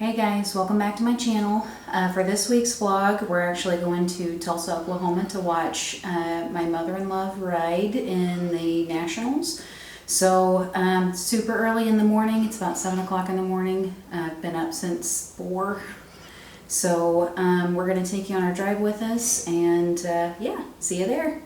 Hey guys, welcome back to my channel. For this week's vlog, we're actually going to Tulsa, Oklahoma to watch my mother-in-law ride in the Nationals. So super early in the morning, it's about 7 o'clock in the morning. I've been up since 4. So we're going to take you on our drive with us and yeah, see you there.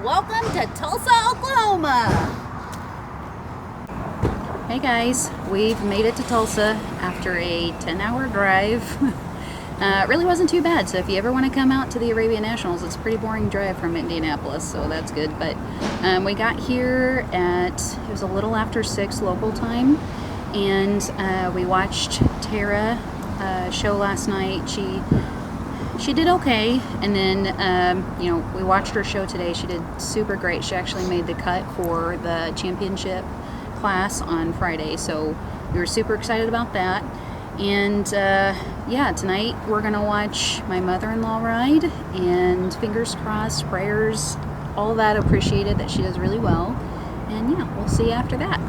Welcome to Tulsa, Oklahoma! Hey guys, we've made it to Tulsa after a 10-hour drive. It really wasn't too bad, so if you ever want to come out to the Arabian Nationals, it's a pretty boring drive from Indianapolis, so that's good. But we got here it was a little after 6 local time, and we watched Tara show last night. She did okay, and then we watched her show today. She did super great. She actually made the cut for the championship class on Friday, so we were super excited about that. And yeah, tonight we're gonna watch my mother-in-law ride, and fingers crossed, prayers, all that appreciated, that she does really well. And yeah, we'll see you after that.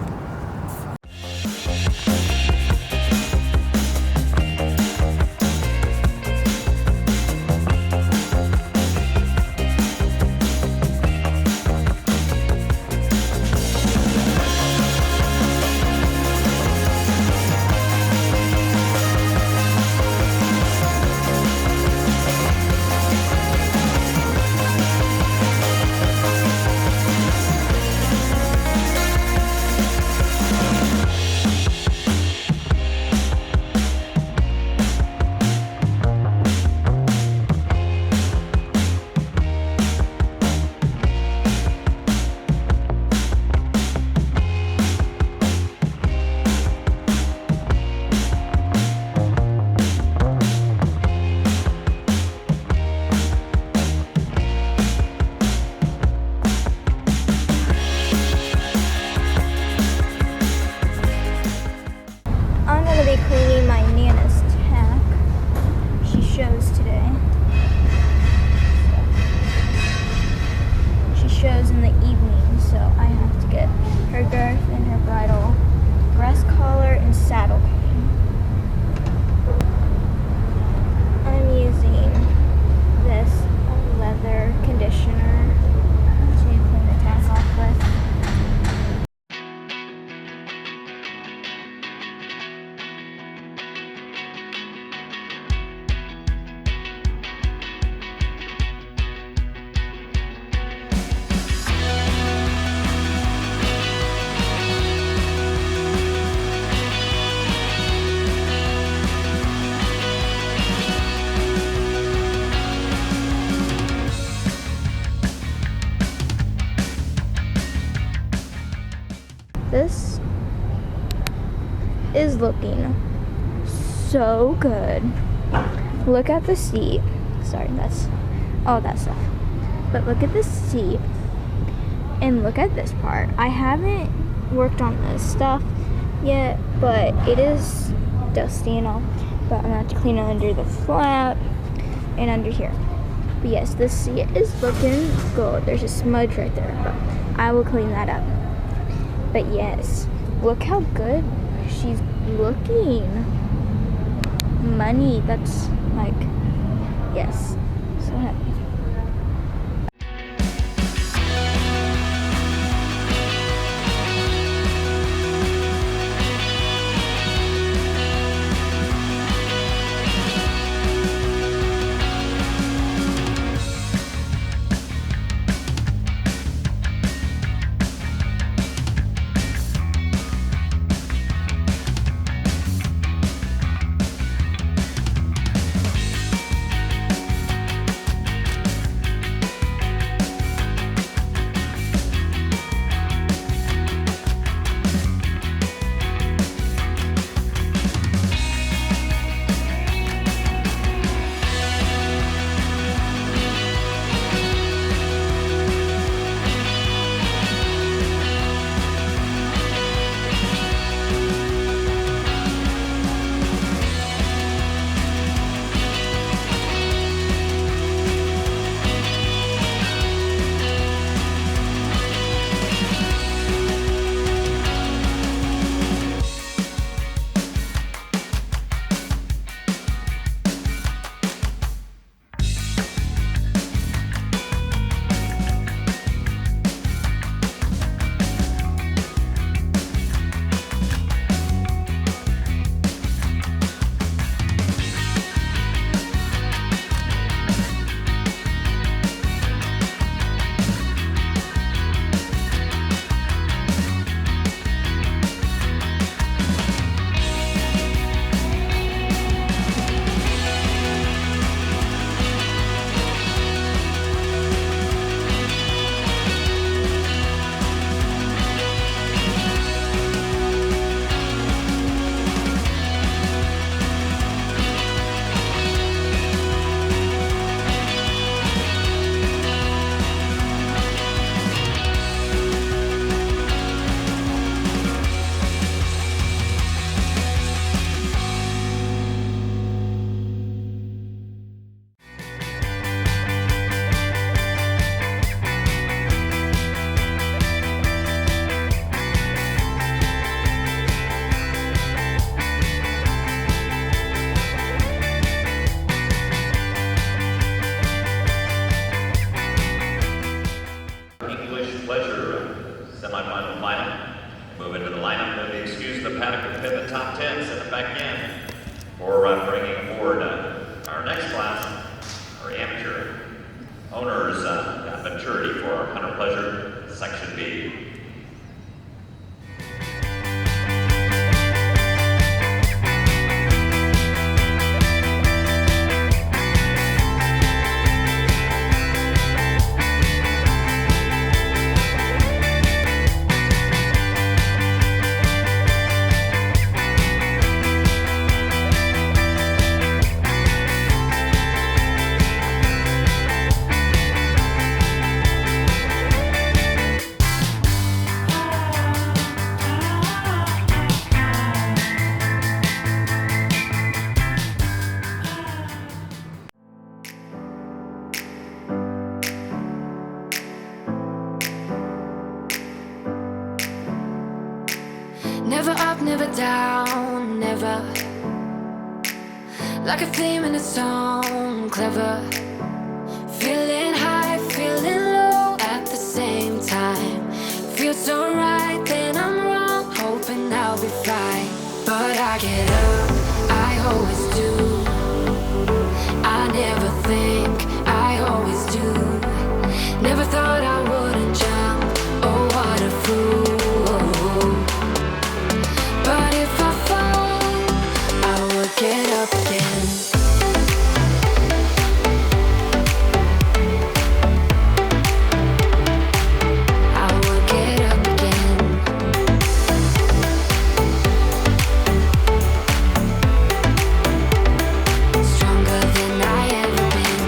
Cleaning my Nana's tack. She shows today. She shows in the evening, so I have to get her girth and her bridle, breast collar, and saddle clean. I'm using this leather conditioner to clean the tack off with. This is looking so good. Look at the seat. Sorry, that's all that stuff. But look at the seat and look at this part. I haven't worked on this stuff yet, but it is dusty and all. But I'm gonna have to clean it under the flap and under here. But yes, this seat is looking good. There's a smudge right there, but I will clean that up. But yes, look how good she's looking. Money, that's like, yes, so happy. Semi-final final. Move into the lineup. Move the excuse the paddock and pivot top 10. Send it back in. For bringing forward our next class, our amateur owners got maturity for our hunter pleasure section B. Never up, never down, never. Like a theme in a song, clever. Feeling high, feeling low at the same time. Feels so right, then I'm wrong, hoping I'll be fine. But I get up, I always do. I never think, I always do. Never thought I wouldn't jump, oh what a fool. But if I fall, I will get up again. I will get up again. Stronger than I ever been.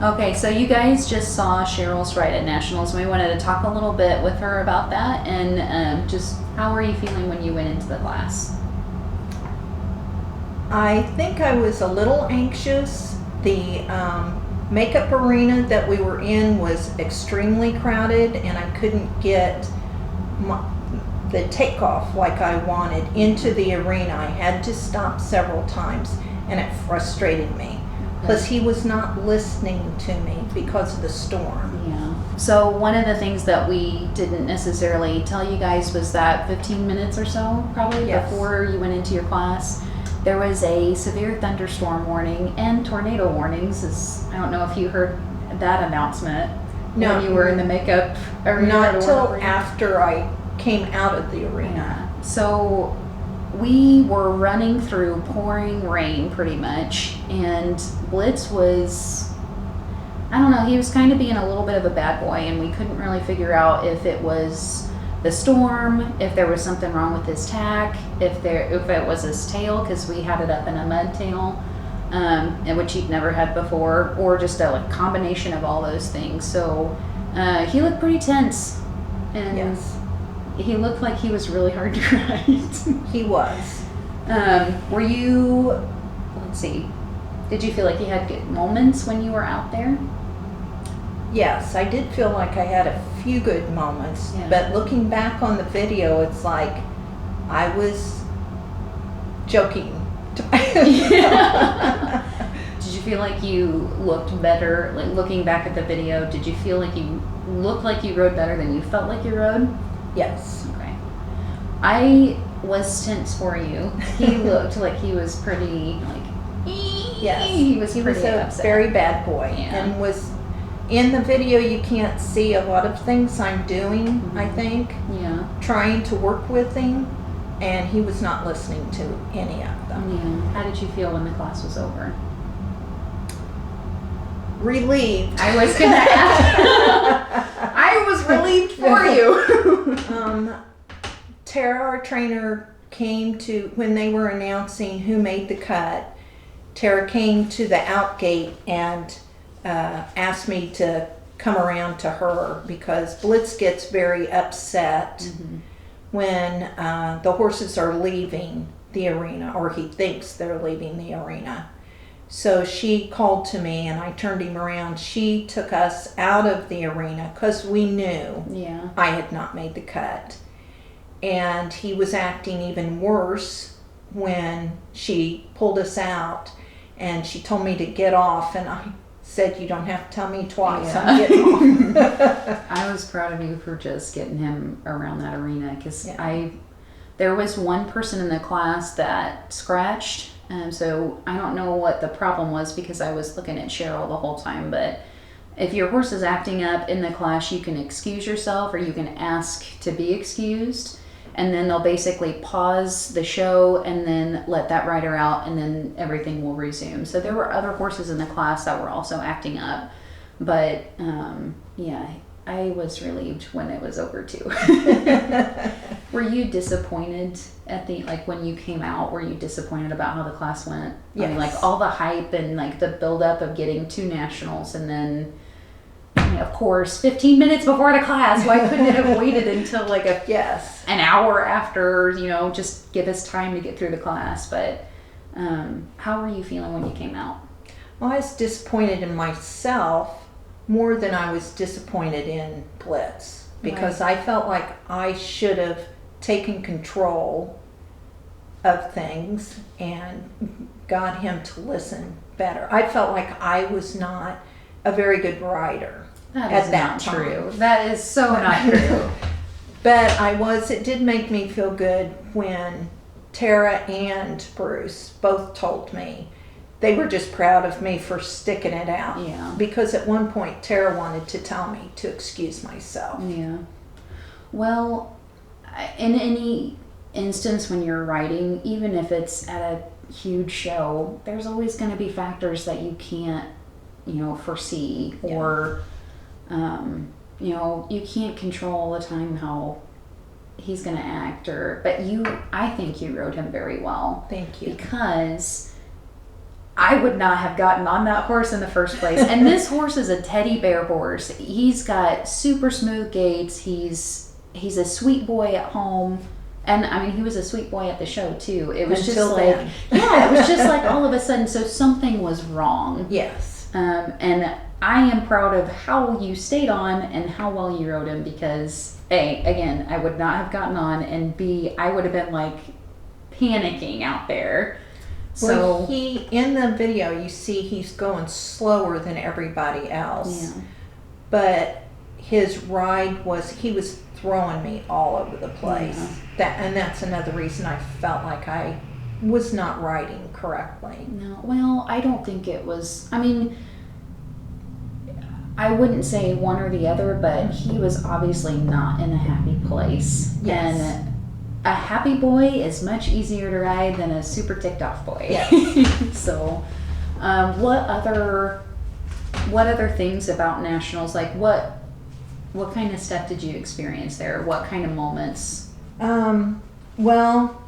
Okay, so you guys just saw Cheryl's ride at Nationals. We wanted to talk a little bit with her about that, and just how were you feeling when you went into the class? I think I was a little anxious. The makeup arena that we were in was extremely crowded, and I couldn't get the takeoff like I wanted into the arena. I had to stop several times, and it frustrated me. Plus, he was not listening to me because of the storm. Yeah. So one of the things that we didn't necessarily tell you guys was that 15 minutes or so, probably, Yes. before you went into your class, there was a severe thunderstorm warning and tornado warnings. I don't know if you heard that announcement No. when you were in the makeup arena. Not or till whatever. after I came out of the arena. Yeah. So we were running through pouring rain pretty much, and Blitz was, I don't know, he was kind of being a little bit of a bad boy, and we couldn't really figure out if it was the storm, if there was something wrong with his tack, if it was his tail, because we had it up in a mud tail, and which he'd never had before, or just a combination of all those things. So he looked pretty tense, and Yes, he looked like he was really hard to ride. he was. Were you, let's see, did you feel like you had good moments when you were out there? Yes, I did feel like I had a few good moments, Yeah. but looking back on the video, it's like I was joking. Did you feel like you looked better, like looking back at the video, did you feel like you looked like you rode better than you felt like you rode? Yes. Okay. I was tense for you. He looked like he was pretty, like, Yes. he was He pretty was a upset. very bad boy, Yeah. and was in the video. You can't see a lot of things I'm doing. I think Yeah. trying to work with him, and he was not listening to any of them. Yeah. How did you feel when the class was over? Relieved. I was gonna ask. I was relieved for you. Tara, our trainer, came to, when they were announcing who made the cut, Tara came to the out gate and asked me to come around to her, because Blitz gets very upset when the horses are leaving the arena, or he thinks they're leaving the arena. So she called to me, and I turned him around. She took us out of the arena because we knew Yeah. I had not made the cut. And he was acting even worse when she pulled us out, and she told me to get off, and I said, "You don't have to tell me twice. Yeah. I'm getting off." I was proud of you for just getting him around that arena, because Yeah. there was one person in the class that scratched, so I don't know what the problem was, because I was looking at Sheryl the whole time. But if your horse is acting up in the class, you can excuse yourself, or you can ask to be excused, and then they'll basically pause the show and then let that rider out, and then everything will resume. So there were other horses in the class that were also acting up, but yeah, I was relieved when it was over too. Were you disappointed at the, like, when you came out, were you disappointed about how the class went? I mean, Yes. like all the hype and like the build up of getting to nationals, and then, I mean, of course, 15 minutes before the class, why couldn't it have waited until like Yes. an hour after, just give us time to get through the class? But how were you feeling when you came out? Well, I was disappointed in myself more than I was disappointed in Blitz, because I felt like I should have taken control of things and got him to listen better. I felt like I was not a very good rider That at is that not time. true. That is so not true. But it did make me feel good when Tara and Bruce both told me they were just proud of me for sticking it out. Yeah. Because at one point Tara wanted to tell me to excuse myself. Yeah. Well, in any instance when you're riding, even if it's at a huge show, there's always going to be factors that you can't, foresee, or, you can't control all the time how he's going to act, but I think you rode him very well. Thank you. Because I would not have gotten on that horse in the first place. And this horse is a teddy bear horse. He's got super smooth gaits. He's a sweet boy at home. And I mean, he was a sweet boy at the show too. It was Until just then. like, yeah, it was just like all of a sudden, so something was wrong. Yes. And I am proud of how you stayed on and how well you rode him because A, again, I would not have gotten on, and B, I would have been like panicking out there. Well, So in the video, you see he's going slower than everybody else. yeah. But his ride he was throwing me all over the place. Yeah. And that's another reason I felt like I was not riding correctly. No, well, I don't think it was. I mean, I wouldn't say one or the other, but he was obviously not in a happy place. Yes. And a happy boy is much easier to ride than a super ticked off boy. Yes. So, what other things about nationals? Like what kind of stuff did you experience there? What kind of moments? Well,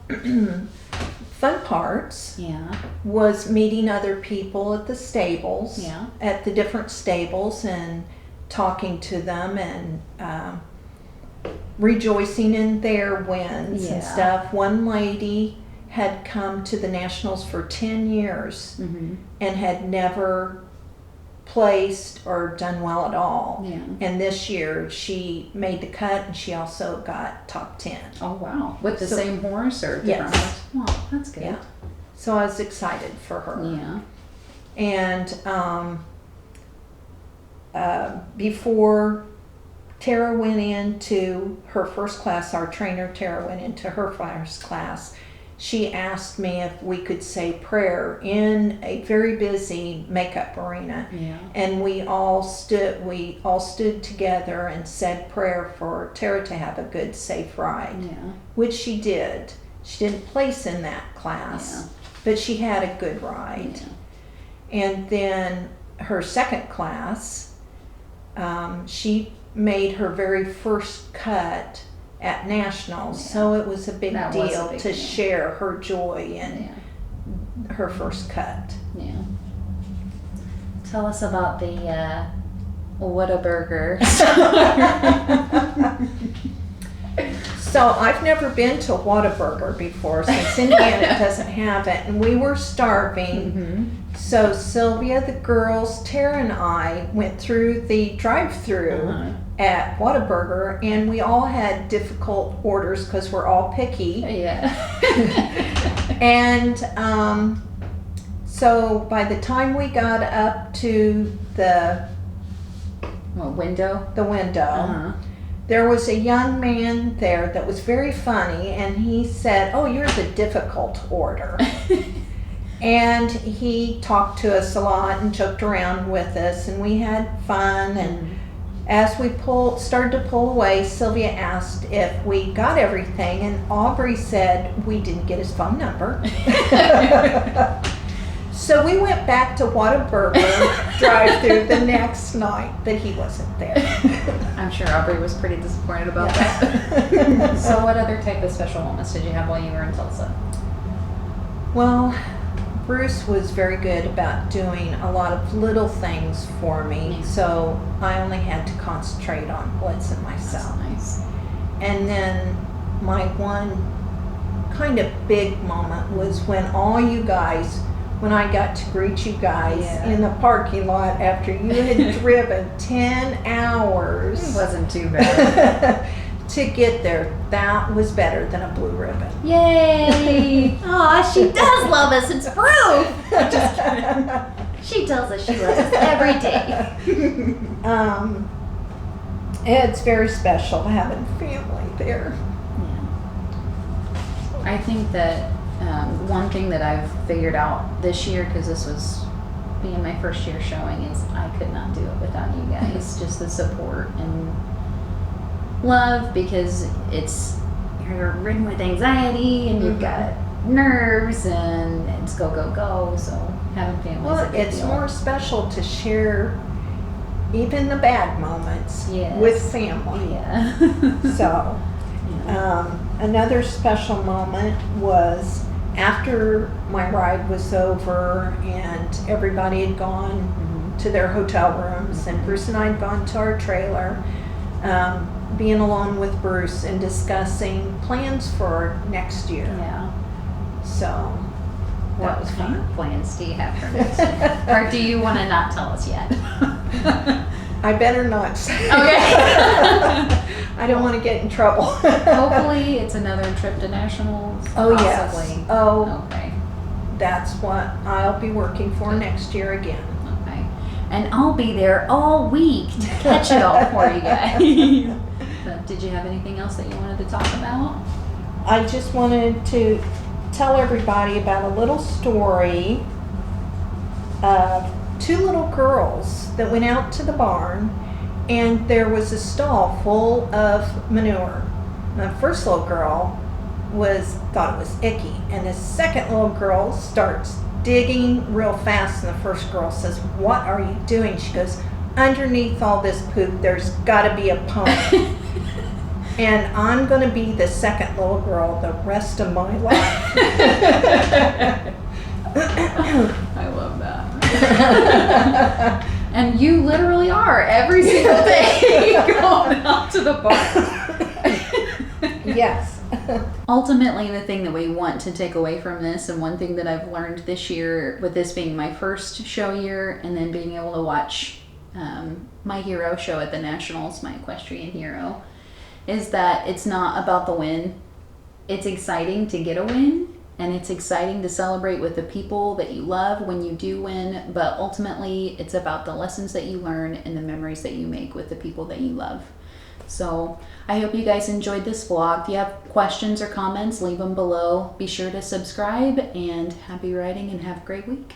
fun parts Yeah. was meeting other people at the stables, Yeah. at the different stables, and talking to them and rejoicing in their wins and Yeah. stuff. One lady had come to the Nationals for 10 years Mm-hmm. and had never placed or done well at all. Yeah. And this year she made the cut, and she also got top 10. Oh wow! With the So- same horse or different Yes. horse? Well, that's good. Yeah. So I was excited for her. Yeah. And before Tara went into her first class, our trainer Tara went into her first class, she asked me if we could say prayer in a very busy makeup arena. Yeah. And we all stood together and said prayer for Tara to have a good, safe ride, Yeah. which she did. She didn't place in that class, but she had a good ride. Yeah. And then her second class, she made her very first cut at Nationals, so it was a big That was a deal big to deal. share her joy in her first cut. Yeah. Tell us about the Whataburger. So I've never been to Whataburger before, since Indiana doesn't have it, and we were starving. Mm-hmm. So Sylvia, the girls, Tara, and I went through the drive-through Uh-huh. at Whataburger, and we all had difficult orders because we're all picky. Yeah. And so by the time we got up to the Window. window, Uh-huh. there was a young man there that was very funny, and he said, "Oh, you're the difficult order." And he talked to us a lot and joked around with us, and we had fun. And as we started to pull away, Sylvia asked if we got everything, and Aubrey said we didn't get his phone number. So we went back to Whataburger drive-through the next night, but he wasn't there. I'm sure Aubrey was pretty disappointed about Yeah. that. So what other type of special moments did you have while you were in Tulsa? Well, Bruce was very good about doing a lot of little things for me, Yeah. so I only had to concentrate on Blitz and myself. Nice. And then my one kind of big moment was when I got to greet you guys Yeah. in the parking lot after you had driven 10 hours It wasn't too bad. to get there. That was better than a blue ribbon. Yay! Aw, she does love us. It's proof. I'm just kidding. She tells us she loves us every day. It's very special having family there. I think that one thing that I've figured out this year, because this was being my first year showing, is I could not do it without you guys. Just the support and love, because you're ridden with anxiety and you've got nerves and it's go, go, go. So having family is a Well, big it's deal. more special to share even the bad moments Yes. with family. Yeah. So, Yeah. another special moment was after my ride was over and everybody had gone to their hotel rooms and Bruce and I had gone to our trailer, being alone with Bruce and discussing plans for next year. Yeah. So What kind of plans do you have for next year? Or do you want to not tell us yet? I better not say. Okay. I don't want to get in trouble. Hopefully it's another trip to nationals. Oh possibly. yes. Oh, Okay. that's what I'll be working for next year again. Okay. And I'll be there all week to catch it all for you guys. But did you have anything else that you wanted to talk about? I just wanted to tell everybody about a little story of two little girls that went out to the barn, and there was a stall full of manure. The first little girl thought it was icky, and the second little girl starts digging real fast, and the first girl says, "What are you doing?" She goes, "Underneath all this poop, there's got to be a pony." And I'm going to be the second little girl the rest of my life. I love that. And you literally are every single day going out to the barn. Yes. Ultimately, the thing that we want to take away from this, and one thing that I've learned this year, with this being my first show year, and then being able to watch my hero show at the Nationals, my equestrian hero, is that it's not about the win. It's exciting to get a win, and it's exciting to celebrate with the people that you love when you do win, but ultimately it's about the lessons that you learn and the memories that you make with the people that you love. So I hope you guys enjoyed this vlog. If you have questions or comments, leave them below. Be sure to subscribe, and happy riding and have a great week.